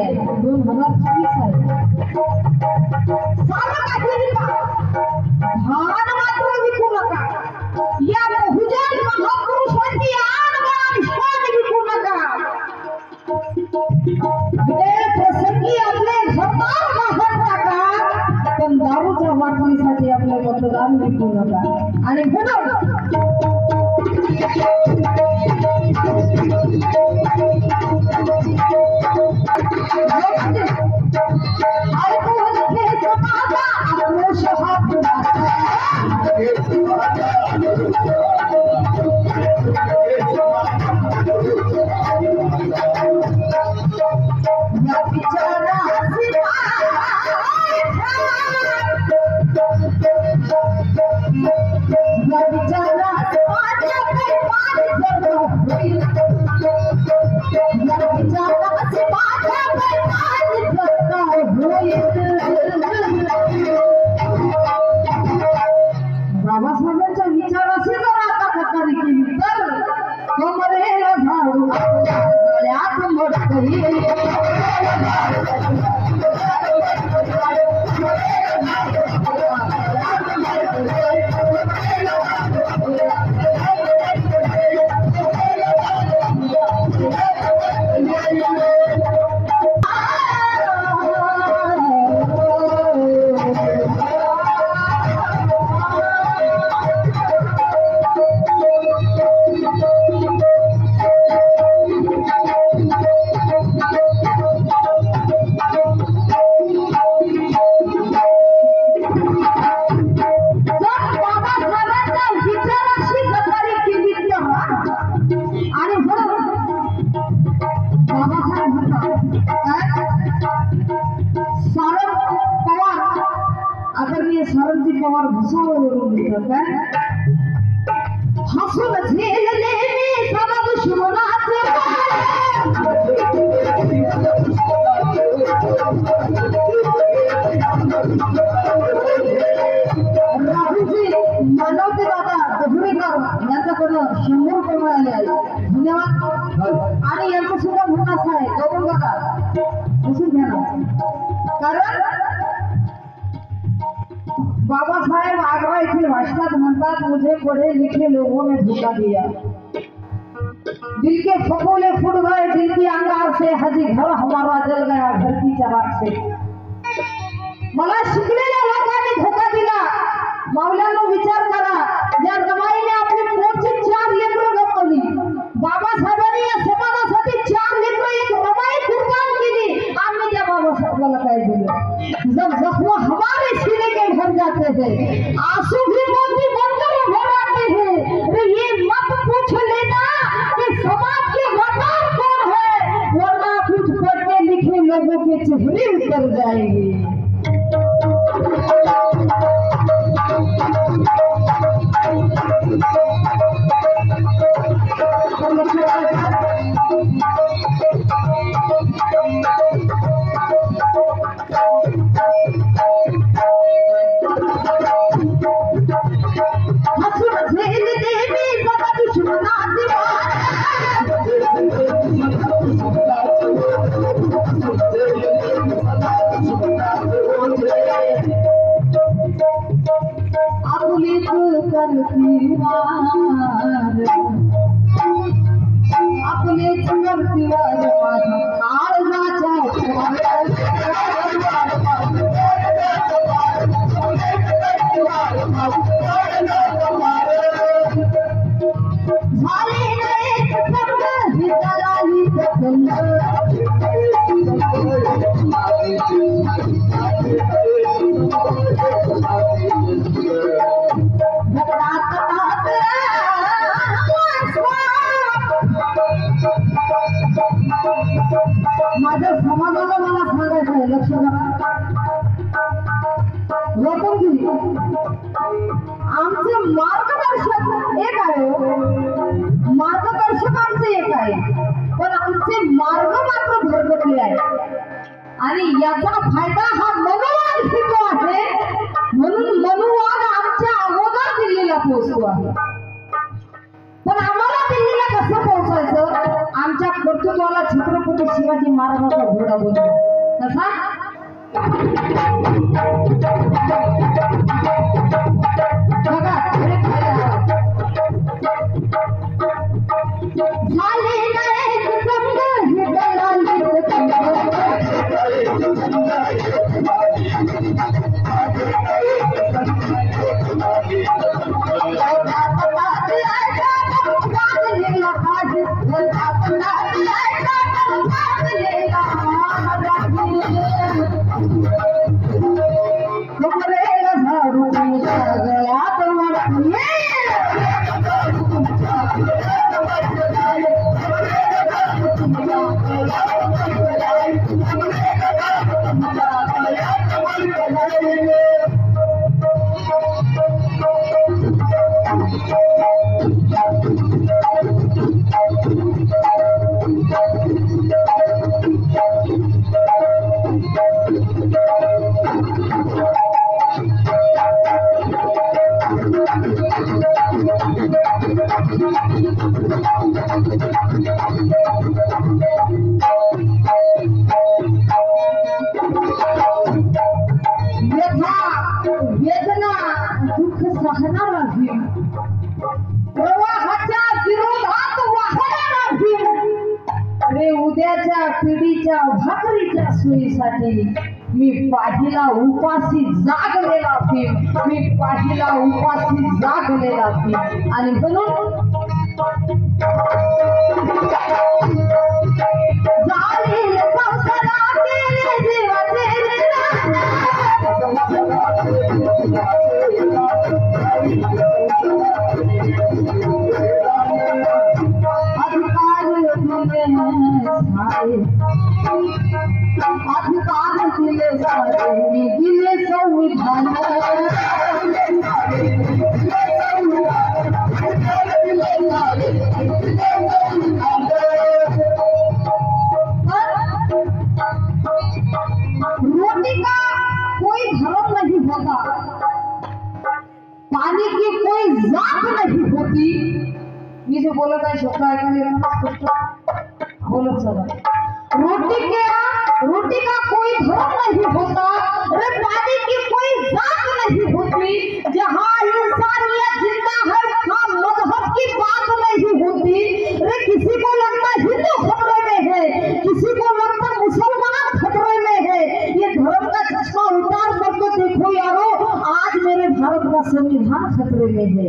आहे 2024 आहे. सारं काही विका, भान मात्र विकू नका. या बहुजन महापुरुषांची आन बाण शान विकू नका. प्रसंगी आपले घरदार बाहेर टाका, पण दारूच्या वाटणीसाठी आपलं मतदान विकू नका. आणि म्हणून बाबासाहेबांच्या विचाराशी जर आता कटारी केली तर कमरेला झाडू गळ्यात मडकरी. सारंगी पवार भुसावळवरून लिहितात काय, हसून झेलले मी सदा दुश्मनाचे राहुलजी मानवते दादा दहुरेकर यांच्याकडून 100 रुपये मिळाले आहे. धन्यवाद. आणि यांचं सुद्धा म्हणणं असं आहे, गौरव दादा बसून घ्या ना, कारण बाबा साहेब आगरा इथे भाषणात म्हणतात, मुझे पढ़े लिखे लोगों ने धोखा दिया, दिल के फकोले फूट गए दिल की अंगार से, हजी घर हमारा जल गया घर की चराग से. मला शिकलेल्या लोकांनी धोका दिला. मावल्यानो विचार करा, ज्या जमाईने आपली पोटची 4 लेकरं गमावली, बाबासाहेबांनी या समाजासाठी 4 लेकरं एक रमाई कुर्बान केली. आम्ही त्या बाबासाहेबाला काय दिलं? जब जख्म हमारे सीने के भर जाते हैं, आंसू भी मोती बनकर भर आते हैं, तो ये मत पूछ लेना कि समाज के वफादार कौन है, वरना कुछ पढ़े लिखे लोगों के चेहरे उतर जाएंगे. आपले चमत्कार माझा काळजाच्या झाले नाही सर्व हितालाही माझ्या समाजाला मला सांगायचं आहे, लक्ष द्या. लोकांनी आमचे मार्गदर्शक एक आहे, मार्गदर्शक आमचे एक आहे, पण आमचे मार्ग मात्र भरकटले आहे. आणि याचा फायदा हा मनुवाद घेतो आहे, म्हणून मनुवाद आमच्या अगोदर दिल्लीला पोहोचतो आहे. पण आम्हाला दिल्लीला कसं पोहोचायचं? आमच्या कर्तृत्वाला छत्रपती शिवाजी महाराजांचा घोडा बोलतो कसा बघा अरे झाले नाही संग हे दलाली वेदना दुःख सहणारा भीम प्रवाहाच्या विरोधात वाहणारा भीम रे उद्याच्या पिढीच्या भाकरीच्या सोयीसाठी मी पाहिला उपाशी जागलेला भीम मी पाहिला उपाशी जागलेला भीम आणि म्हणून जाईल संसारातील जीवाचे अधिकार दिले सारे मी दिले संविधान रोटी का कोई धर्म नहीं होता पानी की कोई जात नहीं होती मी जो बोलत आहे शब्द ऐकायला स्पष्ट बोलत चला रोटी का कोई धर्म नहीं होता रे पानी की कोई जात नहीं होती जहाँ इंसानियत जिंदा है वहाँ मजहब की बात नहीं होती रे किसी को लगता हिंदू खतरे में है किसी को लगता मुसलमान खतरे में है ये धर्म का चश्मा उतार कर तो देखो यारो आज मेरे भारत का संविधान खतरे में है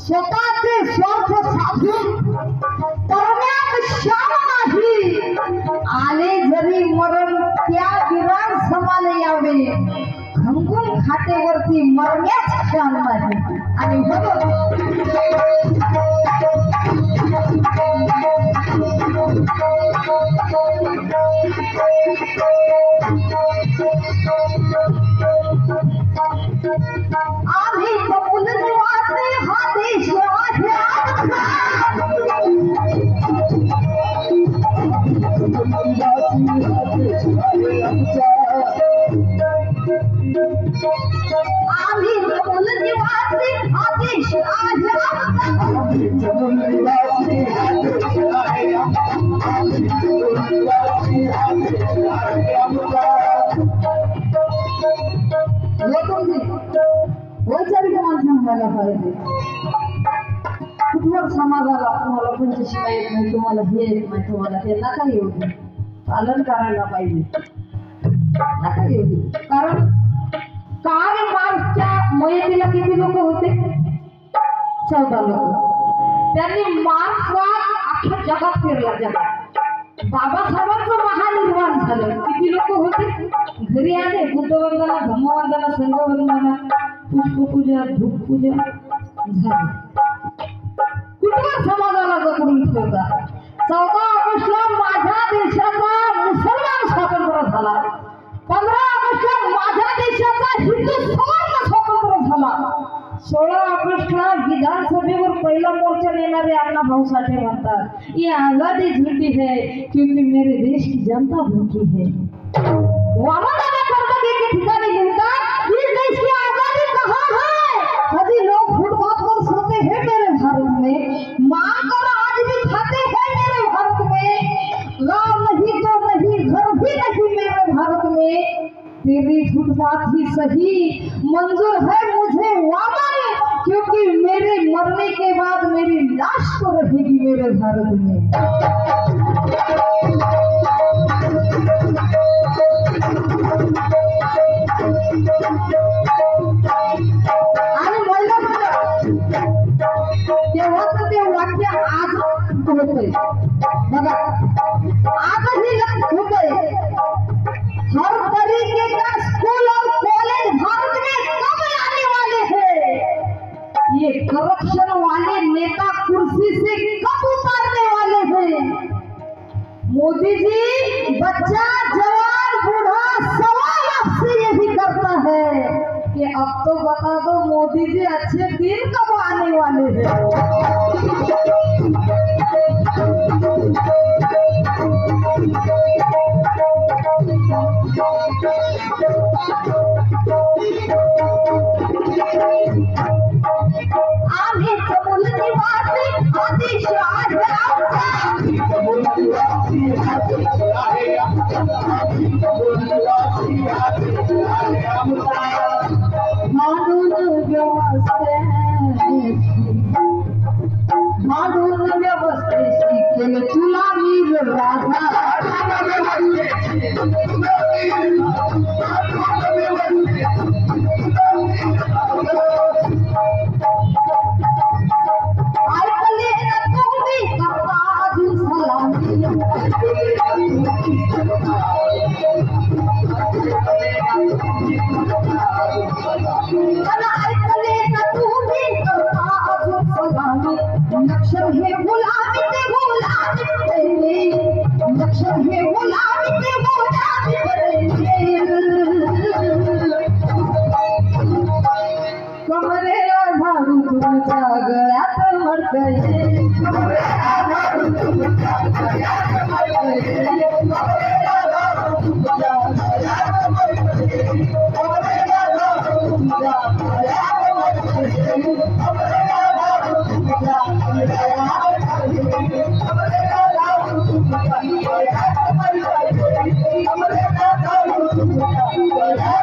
स्वतःचे स्वार्थ साधून करण्यात श्याम नाही आले जरी मरण त्या वीरां समान यावे खंगून खाटेवरती मरण्यात श्याम नाही आणि म्हणून पाहिजे. कुठवर समाजाला तुम्हाला पंचशिला येत नाही, तुम्हाला हे येत नाही, तुम्हाला ते नका येऊ दे. पालन करायला पाहिजे, नका येऊ दे. कारण कार्ल मार्क्सच्या मयतीला किती लोक होते? 14 लोक. त्यांनी मार्क्सवाद अख्ख्या जगात फिरला. जगात बाबासाहेबांचं महानिर्वाण झालं. किती लोक होते? घरी आले, बुद्धवंदना, धम्मवंदना, संघवंदना, पुष्पपूजा, धूपपूजा झाली. कुठल्या समाजाला जकडून ठेवता? 14 ऑगस्टला माझ्या देशाचा मुसलमान स्वातंत्र्य झाला. 15 ऑगस्टला माझ्या देशाचा हिंदू समाज स्वातंत्र्य झाला. 16 ऑगस्टला विधानसभेवर पहिला मोर्चा नेणारे अण्णा भाऊ साठे म्हणतात, ये आजादी झूठी है क्योंकि मेरे देश की जनता भूखी है. वामनदादा कर्तव्य के ठिकाणी लिखतात, इस देश की आजादी कहाँ है? अभी लोग फुटपाथ पर सोते हैं मेरे भारत में, मांग कर आज भी खाते हैं मेरे भारत में, गाँव नहीं तो नहीं, घर भी नहीं मेरे भारत में. तेरी फुटपाथ ही सही मंजूर है मुझे वामन, क्योंकि मेरे मरने के बाद मेरी लाश तो रहेगी मेरे भारत में. आणि बोललं तेव्हाच ते वाक्य आज होतंय बघा, आजही होतंय. हर तरीके का स्कूल और कॉलेज भारत में कब आने वाले हैं? ये करप्शन वाले नेता कुर्सी से कब उतारने वाले हैं? मोदी जी, बच्चा, जवान, बूढ़ा सवाल आपसे यही करता है कि अब तो बता दो मोदी जी, अच्छे दिन कब आने वाले हैं? आम्ही चमुल निवासी आदेश म्हणून व्यवस्थेशी केलं तुला मी राधा. नक्षर हे गुलाबी ते गुलाबी तेरे, नक्षर हे गुलाबी ते गुलाबी तेरे. कमरेला झाडू तुमच्या गळ्यात मडकये, कमरेला झाडू तुमच्या गळ्यात मडकये, कमरेला झाडू तुमच्या गळ्यात मडकये, कमरेला झाडू तुमच्या गळ्यात मडकये, कमरेला झाडू तुमच्या I'm